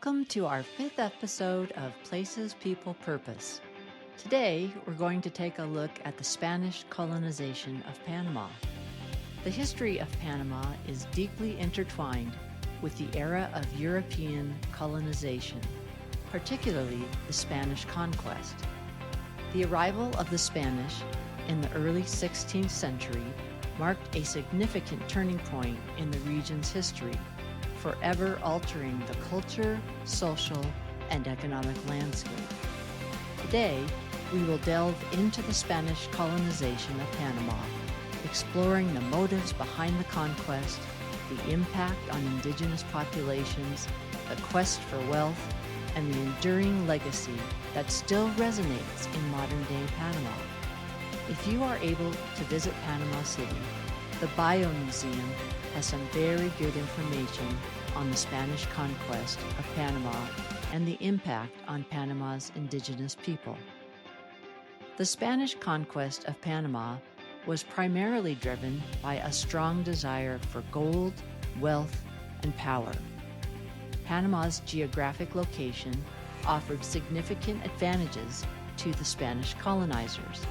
Welcome to our 5th episode of Places, People, Purpose. Today, we're going to take a look at the Spanish colonization of Panama. The history of Panama is deeply intertwined with the era of European colonization, particularly the Spanish conquest. The arrival of the Spanish in the early 16th century marked a significant turning point in the region's history, forever altering the culture, social, and economic landscape. Today, we will delve into the Spanish colonization of Panama, exploring the motives behind the conquest, the impact on indigenous populations, the quest for wealth, and the enduring legacy that still resonates in modern-day Panama. If you are able to visit Panama City, the Bio Museum has some very good information on the Spanish conquest of Panama and the impact on Panama's indigenous people. The Spanish conquest of Panama was primarily driven by a strong desire for gold, wealth, and power. Panama's geographic location offered significant advantages to the Spanish colonizers.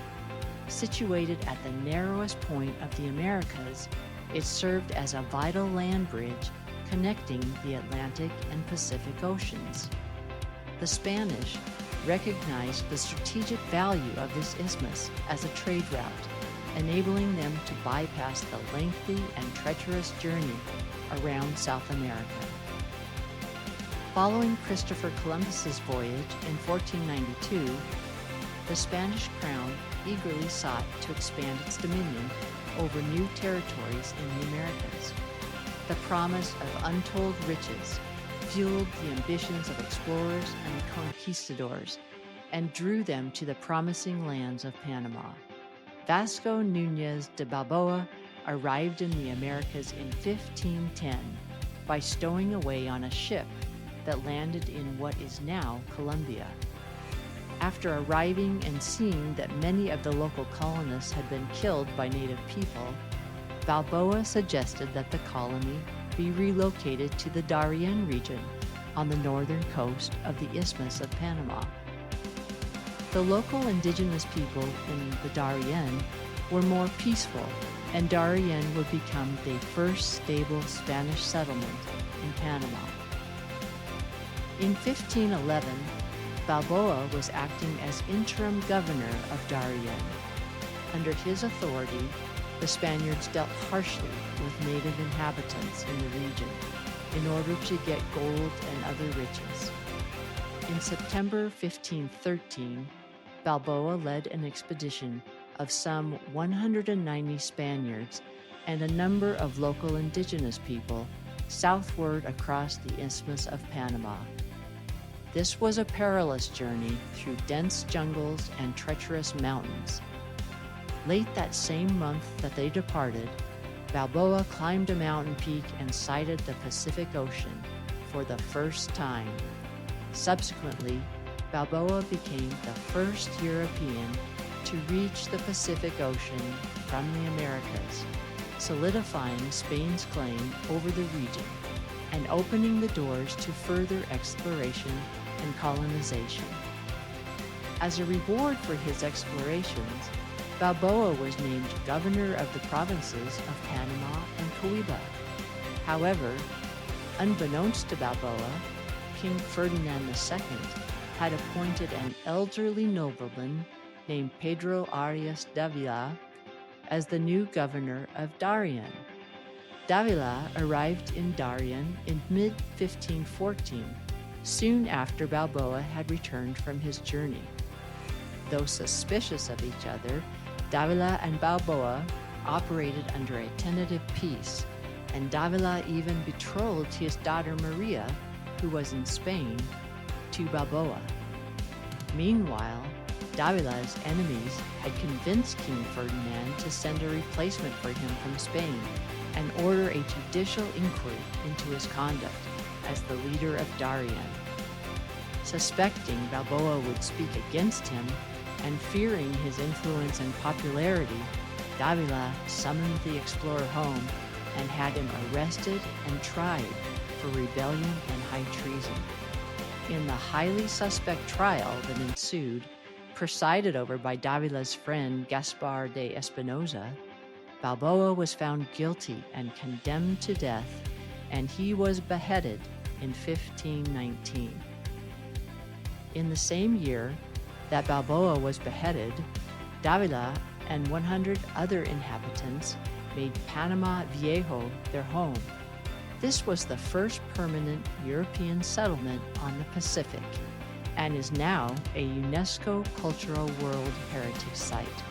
Situated at the narrowest point of the Americas, it served as a vital land bridge connecting the Atlantic and Pacific Oceans. The Spanish recognized the strategic value of this isthmus as a trade route, enabling them to bypass the lengthy and treacherous journey around South America. Following Christopher Columbus's voyage in 1492, the Spanish crown eagerly sought to expand its dominion over new territories in the Americas. The promise of untold riches fueled the ambitions of explorers and conquistadors and drew them to the promising lands of Panama. Vasco Núñez de Balboa arrived in the Americas in 1510 by stowing away on a ship that landed in what is now Colombia. After arriving and seeing that many of the local colonists had been killed by native people, Balboa suggested that the colony be relocated to the Darien region on the northern coast of the Isthmus of Panama. The local indigenous people in the Darien were more peaceful, and Darien would become the first stable Spanish settlement in Panama. In 1511, Balboa was acting as interim governor of Darien. Under his authority, the Spaniards dealt harshly with native inhabitants in the region in order to get gold and other riches. In September 1513, Balboa led an expedition of some 190 Spaniards and a number of local indigenous people southward across the Isthmus of Panama. This was a perilous journey through dense jungles and treacherous mountains. Late that same month that they departed, Balboa climbed a mountain peak and sighted the Pacific Ocean for the first time. Subsequently, Balboa became the first European to reach the Pacific Ocean from the Americas, solidifying Spain's claim over the region and opening the doors to further exploration and colonization. As a reward for his explorations, Balboa was named governor of the provinces of Panama and Coiba. However, unbeknownst to Balboa, King Ferdinand II had appointed an elderly nobleman named Pedro Arias Davila as the new governor of Darien. Davila arrived in Darien in mid-1514, soon after Balboa had returned from his journey. Though suspicious of each other, Davila and Balboa operated under a tentative peace, and Davila even betrothed his daughter Maria, who was in Spain, to Balboa. Meanwhile, Davila's enemies had convinced King Ferdinand to send a replacement for him from Spain and order a judicial inquiry into his conduct as the leader of Darien. Suspecting Balboa would speak against him and fearing his influence and popularity, Davila summoned the explorer home and had him arrested and tried for rebellion and high treason. In the highly suspect trial that ensued, presided over by Davila's friend Gaspar de Espinosa, Balboa was found guilty and condemned to death, and he was beheaded in 1519. In the same year that Balboa was beheaded, Davila and 100 other inhabitants made Panama Viejo their home. This was the first permanent European settlement on the Pacific and is now a UNESCO Cultural World Heritage Site.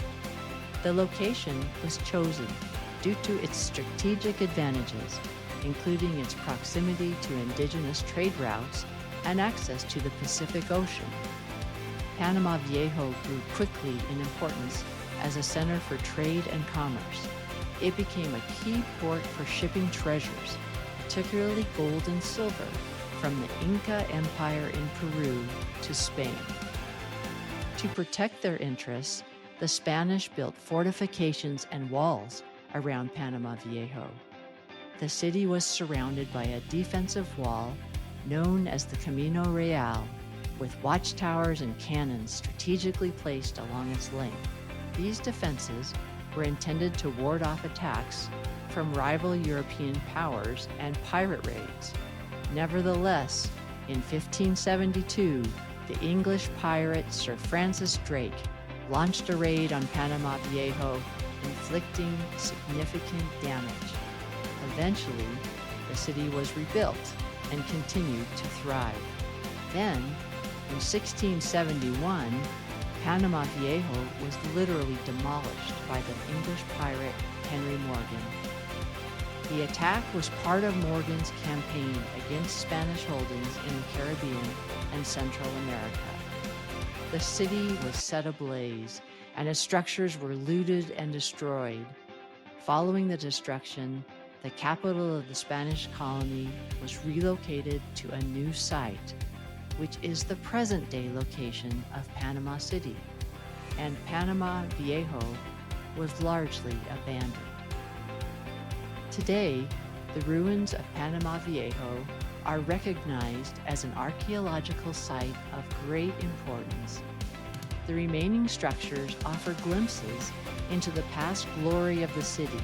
The location was chosen due to its strategic advantages, including its proximity to indigenous trade routes and access to the Pacific Ocean. Panama Viejo grew quickly in importance as a center for trade and commerce. It became a key port for shipping treasures, particularly gold and silver, from the Inca Empire in Peru to Spain. To protect their interests, the Spanish built fortifications and walls around Panama Viejo. The city was surrounded by a defensive wall known as the Camino Real, with watchtowers and cannons strategically placed along its length. These defenses were intended to ward off attacks from rival European powers and pirate raids. Nevertheless, in 1572, the English pirate Sir Francis Drake launched a raid on Panama Viejo, inflicting significant damage. Eventually, the city was rebuilt and continued to thrive. Then, in 1671, Panama Viejo was literally demolished by the English pirate Henry Morgan. The attack was part of Morgan's campaign against Spanish holdings in the Caribbean and Central America. The city was set ablaze, and its structures were looted and destroyed. Following the destruction, the capital of the Spanish colony was relocated to a new site, which is the present-day location of Panama City, and Panama Viejo was largely abandoned. Today, the ruins of Panama Viejo are recognized as an archaeological site of great importance. The remaining structures offer glimpses into the past glory of the city.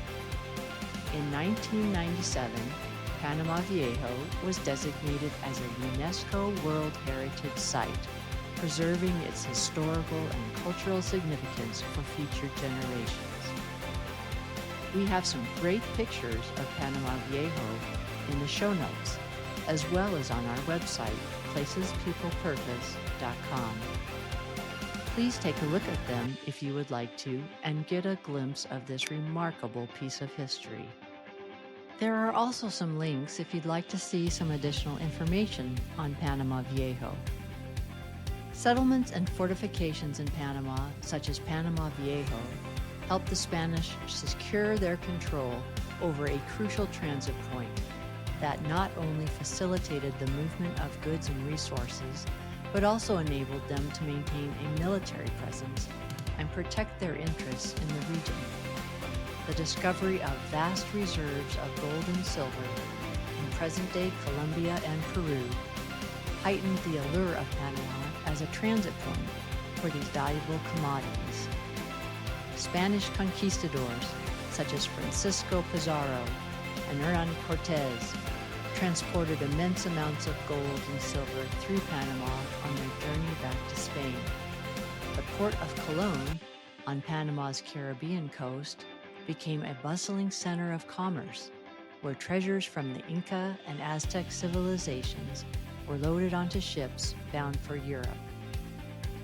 In 1997, Panama Viejo was designated as a UNESCO World Heritage Site, preserving its historical and cultural significance for future generations. We have some great pictures of Panama Viejo in the show notes, as well as on our website, placespeoplepurpose.com. Please take a look at them if you would like to and get a glimpse of this remarkable piece of history. There are also some links if you'd like to see some additional information on Panama Viejo. Settlements and fortifications in Panama, such as Panama Viejo, helped the Spanish secure their control over a crucial transit point that not only facilitated the movement of goods and resources, but also enabled them to maintain a military presence and protect their interests in the region. The discovery of vast reserves of gold and silver in present-day Colombia and Peru heightened the allure of Panama as a transit point for these valuable commodities. Spanish conquistadors, such as Francisco Pizarro and Hernán Cortés, transported immense amounts of gold and silver through Panama on their journey back to Spain. The port of Colón, on Panama's Caribbean coast, became a bustling center of commerce, where treasures from the Inca and Aztec civilizations were loaded onto ships bound for Europe.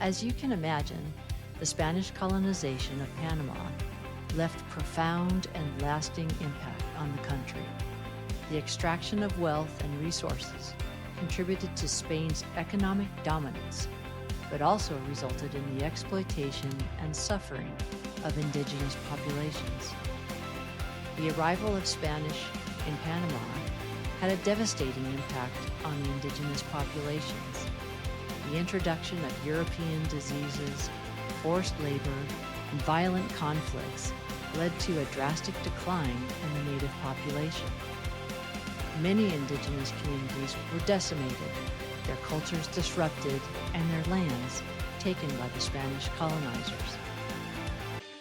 As you can imagine, the Spanish colonization of Panama left profound and lasting impact on the country. The extraction of wealth and resources contributed to Spain's economic dominance, but also resulted in the exploitation and suffering of indigenous populations. The arrival of Spanish in Panama had a devastating impact on the indigenous populations. The introduction of European diseases, forced labor, and violent conflicts led to a drastic decline in the native population. Many indigenous communities were decimated, their cultures disrupted, and their lands taken by the Spanish colonizers.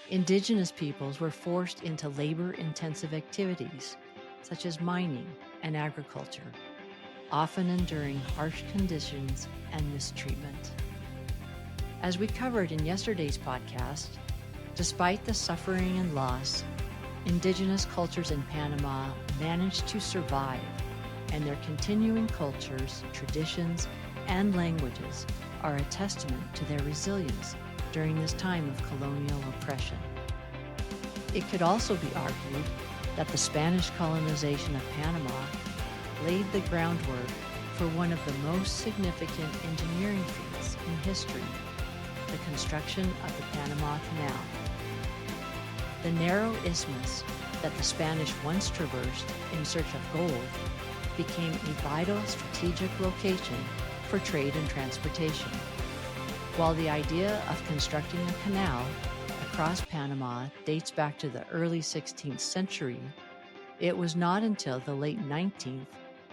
Indigenous peoples were forced into labor-intensive activities, such as mining and agriculture, often enduring harsh conditions and mistreatment. As we covered in yesterday's podcast, despite the suffering and loss, indigenous cultures in Panama managed to survive, and their continuing cultures, traditions, and languages are a testament to their resilience during this time of colonial oppression. It could also be argued that the Spanish colonization of Panama laid the groundwork for one of the most significant engineering feats in history, the construction of the Panama Canal. The narrow isthmus that the Spanish once traversed in search of gold became a vital strategic location for trade and transportation. While the idea of constructing a canal across Panama dates back to the early 16th century, it was not until the late 19th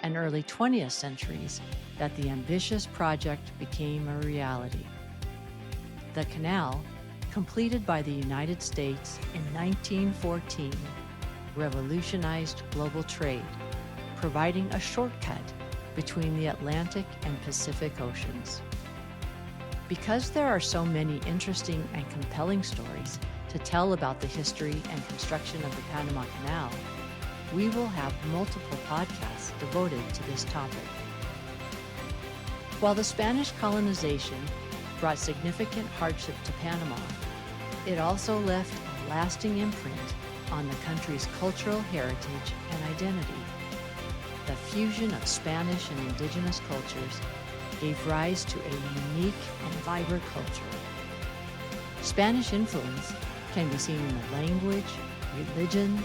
and early 20th centuries that the ambitious project became a reality. The canal, completed by the United States in 1914, revolutionized global trade, providing a shortcut between the Atlantic and Pacific Oceans. Because there are so many interesting and compelling stories to tell about the history and construction of the Panama Canal, we will have multiple podcasts devoted to this topic. While the Spanish colonization brought significant hardship to Panama, it also left a lasting imprint on the country's cultural heritage and identity. The fusion of Spanish and indigenous cultures gave rise to a unique and vibrant culture. Spanish influence can be seen in the language, religion,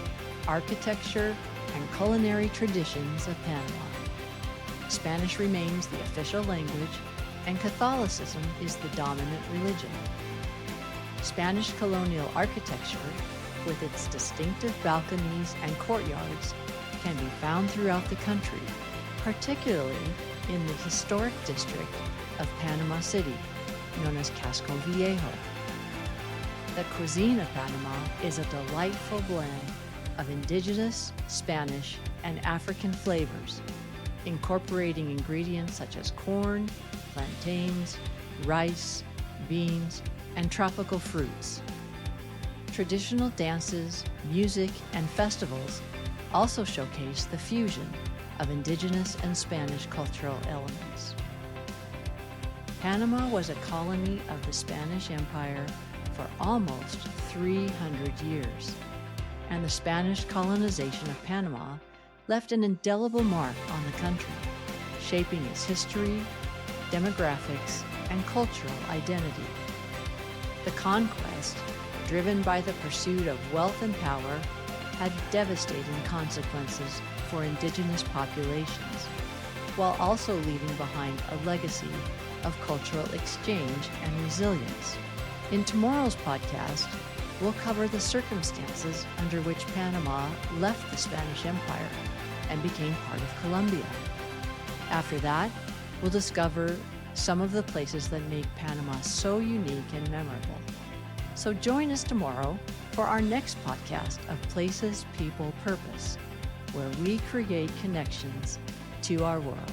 architecture, and culinary traditions of Panama. Spanish remains the official language, and Catholicism is the dominant religion. Spanish colonial architecture, with its distinctive balconies and courtyards, can be found throughout the country, particularly in the historic district of Panama City, known as Casco Viejo. The cuisine of Panama is a delightful blend of indigenous, Spanish, and African flavors, incorporating ingredients such as corn, plantains, rice, beans, and tropical fruits. Traditional dances, music, and festivals also showcase the fusion of indigenous and Spanish cultural elements. Panama was a colony of the Spanish Empire for almost 300 years, and the Spanish colonization of Panama left an indelible mark on the country, shaping its history, demographics, and cultural identity. The conquest, driven by the pursuit of wealth and power, had devastating consequences for indigenous populations, while also leaving behind a legacy of cultural exchange and resilience. In tomorrow's podcast, we'll cover the circumstances under which Panama left the Spanish Empire and became part of Colombia. After that, we'll discover some of the places that make Panama so unique and memorable. So join us tomorrow for our next podcast of Places, People, Purpose, where we create connections to our world.